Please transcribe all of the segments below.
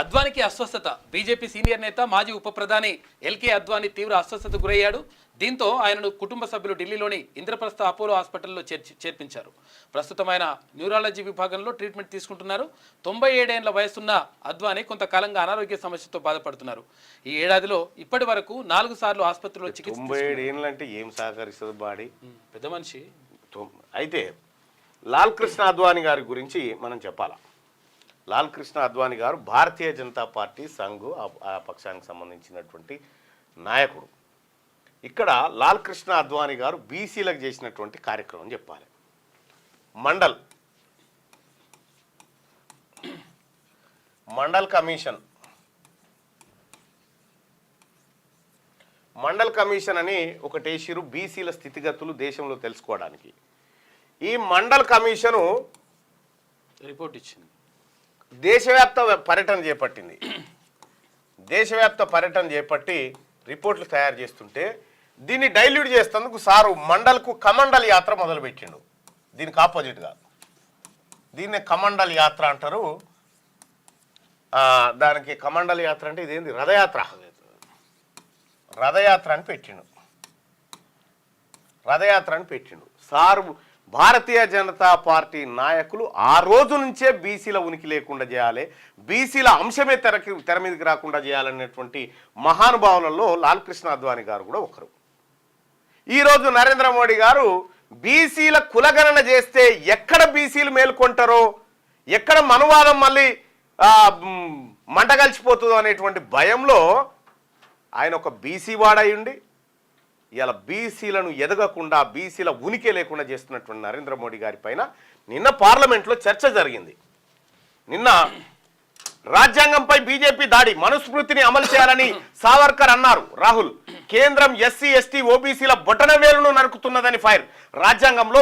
అద్వానికి అస్వస్థత. BJP senior నేత మాజీ ఉప ప్రధాని ఎల్కే అద్వానీ తీవ్ర అస్వస్థతకు గురయ్యాడు. దీంతో ఆయనను కుటుంబ సభ్యులు ఢిల్లీలోని ఇంద్రప్రస్థ అపోలో హాస్పిటల్లో చేర్పించారు. ప్రస్తుతం ఆయన న్యూరాలజీ విభాగంలో ట్రీట్మెంట్ తీసుకుంటున్నారు. 97 ఏళ్ల వయసున్న అద్వానీ కొంతకాలంగా అనారోగ్య సమస్యతో బాధపడుతున్నారు. ఈ ఏడాదిలో ఇప్పటి వరకు 4 సార్లు ఆసుపత్రిలో చికిత్స. 97 ఏళ్ళు అంటే ఏం సహకరిస్తుంది బాడీ? పెద్ద మనిషి. అయితే లాల్ కృష్ణ అద్వానీ గారి గురించి మనం చెప్పాలా. లాల్ కృష్ణ అద్వానీ గారు భారతీయ జనతా పార్టీ సంఘ్ ఆ పక్షానికి సంబంధించినటువంటి నాయకుడు. ఇక్కడ లాల్ కృష్ణ అద్వానీ గారు బీసీలకు చేసినటువంటి కార్యక్రమం చెప్పాలి. మండల్ కమిషన్ అని ఒకటి వేసిరు బీసీల స్థితిగతులు దేశంలో తెలుసుకోవడానికి. ఈ మండల్ కమిషను రిపోర్ట్ ఇచ్చింది. దేశవ్యాప్త పర్యటన చేపట్టి రిపోర్ట్లు తయారు చేస్తుంటే దీన్ని డైల్యూట్ చేసేందుకు సారు మండల్కు కమండల్ యాత్ర మొదలుపెట్టిండు. దీనికి ఆపోజిట్గా దీన్నే కమండల్ యాత్ర అంటారు. దానికి కమండల్ యాత్ర అంటే ఇదేంది, రథయాత్ర అని పెట్టిండు సారు. భారతీయ జనతా పార్టీ నాయకులు ఆ రోజు నుంచే బీసీల ఉనికి లేకుండా చేయాలి, బీసీల అంశమే తెర మీదకి రాకుండా చేయాలనేటువంటి మహానుభావులలో లాల్ కృష్ణ అద్వానీ గారు కూడా ఒకరు. ఈరోజు నరేంద్ర మోడీ గారు బీసీల కులగణన చేస్తే ఎక్కడ బీసీలు మేల్కొంటారో, ఎక్కడ మనువాదం మళ్ళీ మంటగలిచిపోతుందో అనేటువంటి భయంలో ఆయన ఒక బీసీ వాడయుండి ఇలా బీసీలను ఎదగకుండా బీసీల ఉనికి లేకుండా చేస్తున్నటువంటి నరేంద్ర మోడీ గారి పైన నిన్న పార్లమెంట్లో చర్చ జరిగింది. నిన్న రాజ్యాంగంపై బీజేపీ దాడి, మనుస్మృతిని అమలు చేయాలని సావర్కర్ అన్నారు. రాహుల్ కేంద్రం ఎస్సీ ఎస్టీ ఓబీసీల బొటనవేలును నరుకుతున్నదని ఫైర్. రాజ్యాంగంలో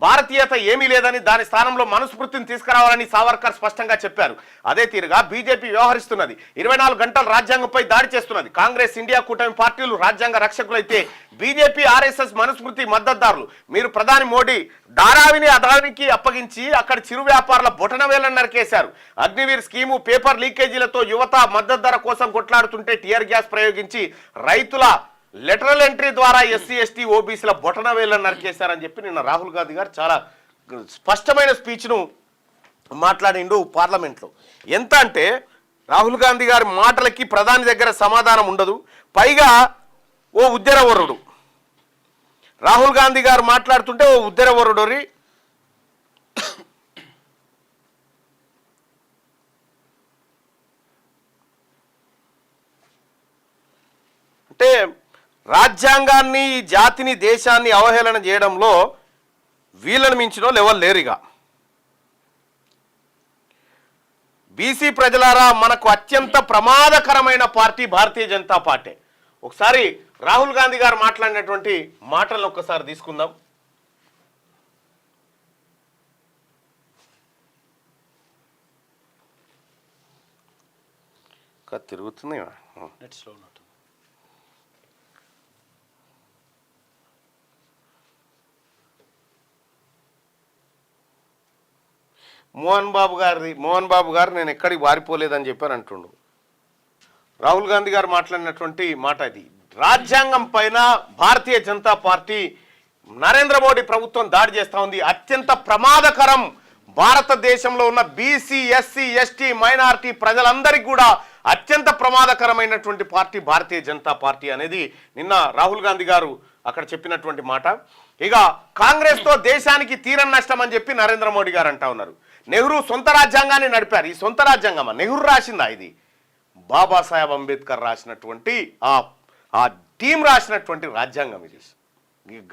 భారతీయత ఏమీ లేదని దాని స్థానంలో మనుస్మృతిని తీసుకురావాలని సావర్కర్ స్పష్టంగా చెప్పారు. అదే తీరుగా బీజేపీ వ్యవహరిస్తున్నది. 24 గంటలు రాజ్యాంగంపై దాడి చేస్తున్నది. కాంగ్రెస్ ఇండియా కూటమి పార్టీలు రాజ్యాంగ రక్షకులైతే బీజేపీ ఆర్ఎస్ఎస్ మనుస్మృతి మద్దతుదారులు. మీరు ప్రధాని మోడీ ధారావిని అదానికి అప్పగించి అక్కడ చిరు వ్యాపారుల బొటనవేలను నరికేశారు. అగ్నివీర్ స్కీము, పేపర్ లీకేజీలతో యువత మద్దతు ధర కోసం కొట్లాడుతుంటే టియర్ గ్యాస్ ప్రయోగించి రైతుల లెటరల్ ఎంట్రీ ద్వారా ఎస్సీ ఎస్టీ ఓబీసీల బొటనవేలను నరికేశారని చెప్పి నిన్న రాహుల్ గాంధీ గారు చాలా స్పష్టమైన స్పీచ్ను మాట్లాడిండు పార్లమెంట్లో. ఎంత అంటే రాహుల్ గాంధీ గారి మాటలకి ప్రధాని దగ్గర సమాధానం ఉండదు. పైగా ఓ ఉద్దరవరుడు రాహుల్ గాంధీ గారు మాట్లాడుతుంటే ఓ ఉద్దరవరుడోరి అంటే రాజ్యాంగాన్ని, జాతిని, దేశాన్ని అవహేళన చేయడంలో వీళ్ళని మించిన వాళ్ళు ఎవరు లేరుగా. బీసీ ప్రజలారా, మనకు అత్యంత ప్రమాదకరమైన పార్టీ భారతీయ జనతా పార్టీ. ఒకసారి రాహుల్ గాంధీ గారు మాట్లాడినటువంటి మాటలను ఒక్కసారి తీసుకుందాం. తిరుగుతుంది. మోహన్ బాబు గారు నేను ఎక్కడికి వారిపోలేదని చెప్పారు అంటుండు. రాహుల్ గాంధీ గారు మాట్లాడినటువంటి మాట ఇది. రాజ్యాంగం పైన భారతీయ జనతా పార్టీ, నరేంద్ర మోడీ ప్రభుత్వం దాడి చేస్తూ ఉంది. అత్యంత ప్రమాదకరం. భారతదేశంలో ఉన్న బీసీ, ఎస్సీ, ఎస్టీ, మైనారిటీ ప్రజలందరికీ కూడా అత్యంత ప్రమాదకరమైనటువంటి పార్టీ భారతీయ జనతా పార్టీ అనేది నిన్న రాహుల్ గాంధీ గారు అక్కడ చెప్పినటువంటి మాట. ఇక కాంగ్రెస్తో దేశానికి తీరం నష్టం అని చెప్పి నరేంద్ర మోడీ గారు అంటా ఉన్నారు. నెహ్రూ సొంత రాజ్యాంగాన్ని నడిపారు. ఈ సొంత రాజ్యాంగమా? నెహ్రూ రాసిందా? ఇది బాబాసాహెబ్ అంబేద్కర్ రాసినటువంటి ఆ టీం రాసినటువంటి రాజ్యాంగం. ఇది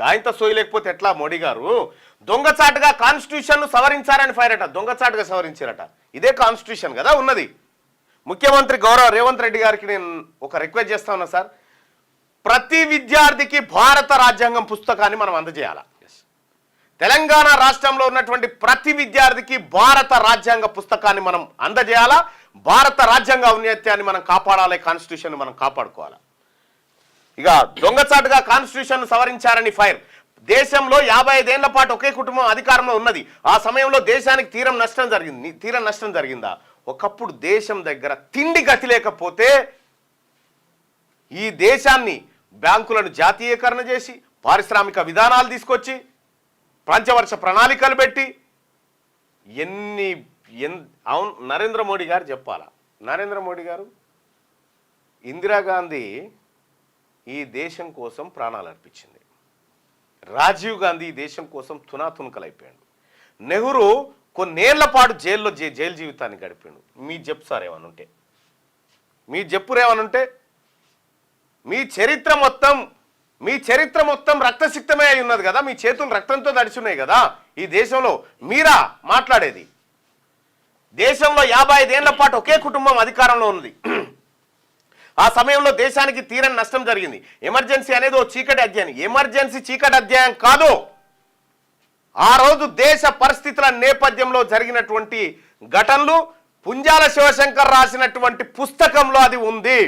గాయంత సోయలేకపోతే ఎట్లా? మోడీ గారు దొంగచాటుగా కాన్స్టిట్యూషన్ను సవరించారని ఫైర్ అట. దొంగచాటుగా సవరించారట. ఇదే కాన్స్టిట్యూషన్ కదా ఉన్నది. ముఖ్యమంత్రి గౌరవ రేవంత్ రెడ్డి గారికి నేను ఒక రిక్వెస్ట్ చేస్తా ఉన్నా సార్, ప్రతి విద్యార్థికి భారత రాజ్యాంగం పుస్తకాన్ని మనం అందజేయాలి. తెలంగాణ రాష్ట్రంలో ఉన్నటువంటి ప్రతి విద్యార్థికి భారత రాజ్యాంగ పుస్తకాన్ని మనం అందజేయాలా. భారత రాజ్యాంగ ఔన్నత్యాన్ని మనం కాపాడాలి, కాన్స్టిట్యూషన్ మనం కాపాడుకోవాలి. ఇక దొంగచాటుగా కాన్స్టిట్యూషన్ సవరించారని ఫైర్. దేశంలో 55 ఏళ్ల పాటు ఒకే కుటుంబం అధికారంలో ఉన్నది. ఆ సమయంలో దేశానికి తీరం నష్టం జరిగిందా? ఒకప్పుడు దేశం దగ్గర తిండి గతి లేకపోతే ఈ దేశాన్ని బ్యాంకులను జాతీయకరణ చేసి పారిశ్రామిక విధానాలు తీసుకొచ్చి పంచవర్ష ప్రణాళికలు పెట్టి అవును నరేంద్ర మోడీ గారు చెప్పాలా. నరేంద్ర మోడీ గారు ఇందిరాగాంధీ ఈ దేశం కోసం ప్రాణాలు అర్పించింది. రాజీవ్ గాంధీ ఈ దేశం కోసం తునాతునకలైపోయాడు. నెహ్రూ కొన్నేళ్ల పాటు జైలు జీవితాన్ని గడిపాడు. మీ చెప్పు సార్ ఏమనుంటే, మీ చెప్పురేమనుంటే, మీ చరిత్ర మొత్తం రక్తసిక్తమే అయి ఉన్నది కదా. మీ చేతులు రక్తంతో తడిచున్నాయి కదా. ఈ దేశంలో మీరా మాట్లాడేది? దేశంలో 55 ఏళ్ల పాటు ఒకే కుటుంబం అధికారంలో ఉన్నది. ఆ సమయంలో దేశానికి తీరని నష్టం జరిగింది. ఎమర్జెన్సీ అనేది ఓ చీకటి అధ్యాయం. ఎమర్జెన్సీ చీకటి అధ్యాయం కాదు. ఆ రోజు దేశ పరిస్థితుల నేపథ్యంలో జరిగినటువంటి ఘటనలు పుంజాల శివశంకర్ రాసినటువంటి పుస్తకంలో అది ఉంది.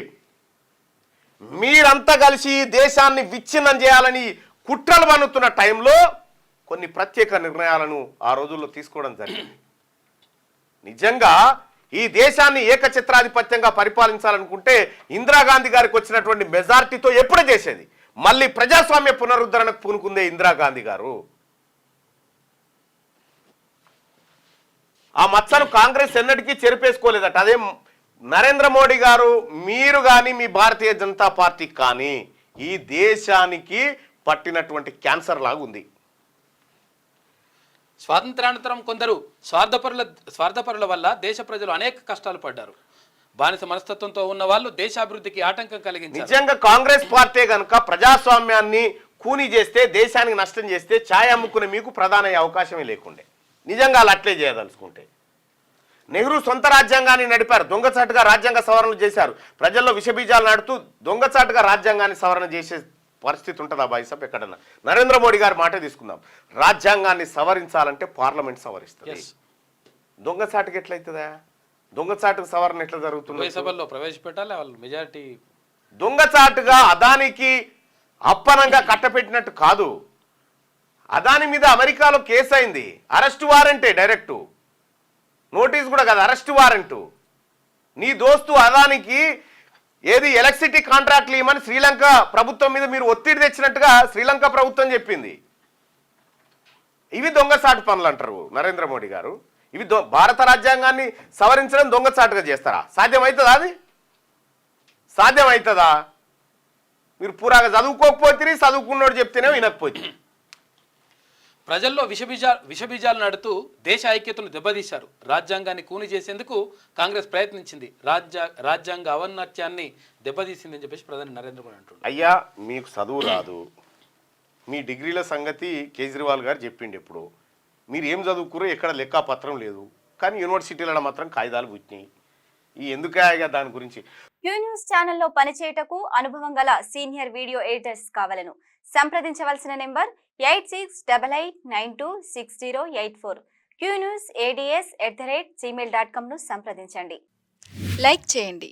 మీరంతా కలిసి ఈ దేశాన్ని విచ్ఛిన్నం చేయాలని కుట్రలు పన్నుతున్న టైంలో కొన్ని ప్రత్యేక నిర్ణయాలను ఆ రోజుల్లో తీసుకోవడం జరిగింది. నిజంగా ఈ దేశాన్ని ఏకఛత్రాధిపత్యంగా పరిపాలించాలనుకుంటే ఇందిరాగాంధీ గారికి వచ్చినటువంటి మెజార్టీతో ఎప్పుడు చేసేది. మళ్ళీ ప్రజాస్వామ్య పునరుద్ధరణకు పూనుకుందే ఇందిరాగాంధీ గారు. ఆ మచ్చను కాంగ్రెస్ ఎన్నటికీ చెరిపేసుకోలేదట. అదే నరేంద్ర మోడీ గారు, మీరు కానీ మీ భారతీయ జనతా పార్టీ కానీ ఈ దేశానికి పట్టినటువంటి క్యాన్సర్ లాగా ఉంది. స్వాతంత్రానంతరం కొందరు స్వార్థపరుల వల్ల దేశ ప్రజలు అనేక కష్టాలు పడ్డారు. బానిస మనస్తత్వంతో ఉన్న వాళ్ళు దేశాభివృద్ధికి ఆటంకం కలిగించారు. నిజంగా కాంగ్రెస్ పార్టీ కనుక ప్రజాస్వామ్యాన్ని కూని చేస్తే, దేశానికి నష్టం చేస్తే ఛాయ్ అమ్ముకునే మీకు ప్రధాన అయ్యే అవకాశమే లేకుండే. నిజంగా అలా అట్లే చేయదలుచుకుంటే. నెహ్రూ సొంత రాజ్యాంగాన్ని నడిపారు. దొంగచాటుగా రాజ్యాంగ సవరణ చేశారు. ప్రజల్లో విషబీజాలు నాడుతూ దొంగచాటుగా రాజ్యాంగాన్ని సవరణ చేసే పరిస్థితి ఉంటుందా బాయ్సాబ్ ఎక్కడన్నా? నరేంద్ర మోడీ గారి మాట తీసుకుందాం. రాజ్యాంగాన్ని సవరించాలంటే పార్లమెంట్ సవరిస్తుంది. దొంగచాటుకి ఎట్లయితుందా? దొంగచాటుకు సవరణ ఎట్లా జరుగుతుంది? సభల్లో ప్రవేశపెట్టాలి వాళ్ళు మెజారిటీ. దొంగచాటుగా అదానికి అప్పనంగా కట్టపెట్టినట్టు కాదు. అదాని మీద అమెరికాలో కేసు అయింది. అరెస్ట్ వారెంటే, డైరెక్టు నోటీస్ కూడా కాదు, అరెస్ట్ వారెంటు. నీ దోస్తు అదానికి ఏది ఎలక్ట్రిసిటీ కాంట్రాక్ట్లు ఇవ్వమని శ్రీలంక ప్రభుత్వం మీద మీరు ఒత్తిడి తెచ్చినట్టుగా శ్రీలంక ప్రభుత్వం చెప్పింది. ఇవి దొంగచాటు పనులు అంటారు నరేంద్ర మోడీ గారు. ఇవి భారత రాజ్యాంగాన్ని సవరించడం దొంగచాటుగా చేస్తారా? సాధ్యమవుతుందా? అది సాధ్యమవుతుందా? మీరు పూరాగా చదువుకోకపోతే, చదువుకున్నోడు చెప్తేనే వినకపోతే. ప్రజల్లో విషబీజాలు నడుతూ దేశ ఐక్యతను దెబ్బతీశారు. రాజ్యాంగాన్ని కూని చేసేందుకు కాంగ్రెస్ ప్రయత్నించింది. రాజ్యాంగ ఔన్నత్యాన్ని దెబ్బతీసిందని చెప్పేసి ప్రధాని నరేంద్ర మోడీ అంటున్నారు. అయ్యా, మీకు చదువు రాదు, మీ డిగ్రీల సంగతి కేజ్రీవాల్ గారు చెప్పిండు. ఎప్పుడు మీరు ఏం చదువుకురో ఎక్కడ లెక్కాపత్రం లేదు, కానీ యూనివర్సిటీలలో మాత్రం కాగితాలు పుట్టినాయి. ఈ ఎందుకే దాని గురించి. క్యూ న్యూస్ ఛానల్లో పనిచేయటకు అనుభవం గల సీనియర్ వీడియో ఎడిటర్స్ కావాలను సంప్రదించవలసిన నెంబర్ 8688926084. qnewsads@gmail.com ను సంప్రదించండి. లైక్ చేయండి,